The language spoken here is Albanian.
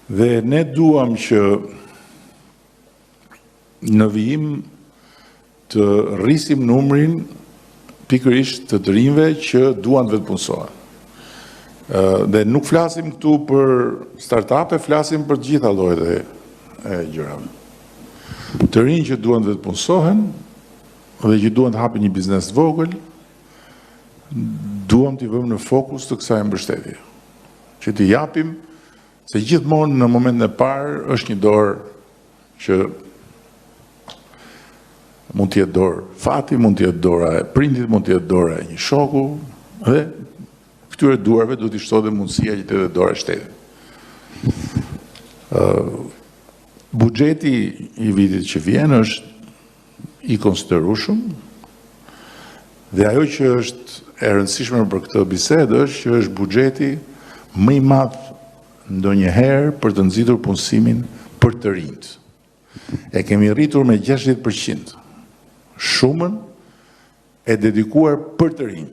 Dhe ne duam që në vijim të rrisim numrin pikërisht të rinjve që duan vetë punësohen. Dhe nuk flasim këtu për start-up-e, flasim për gjitha llojet e gjërave. Të rinj që duan vetë punësohen dhe që duan të hapin një biznes të vogël, duam t'i vëmë në fokus të kësaj mbështetje. Që t'i japim, se gjithmonë në momentin e parë është një dorë që mund të jetë dorë fati, mund të jetë dora e prindit, mund të jetë dora e një shoku, dhe këtyre duarve duhet i shtohet mundësia që të jetë dora e shtetit. Buxheti i vitit që vjen është i konsiderueshëm dhe ajo që është e rëndësishme për këtë bisedë është që është buxheti më i madh ndonjëherë për të nxitur punësimin për të rinjt. E kemi rritur me 60%. Shumën e dedikuar për të rinj.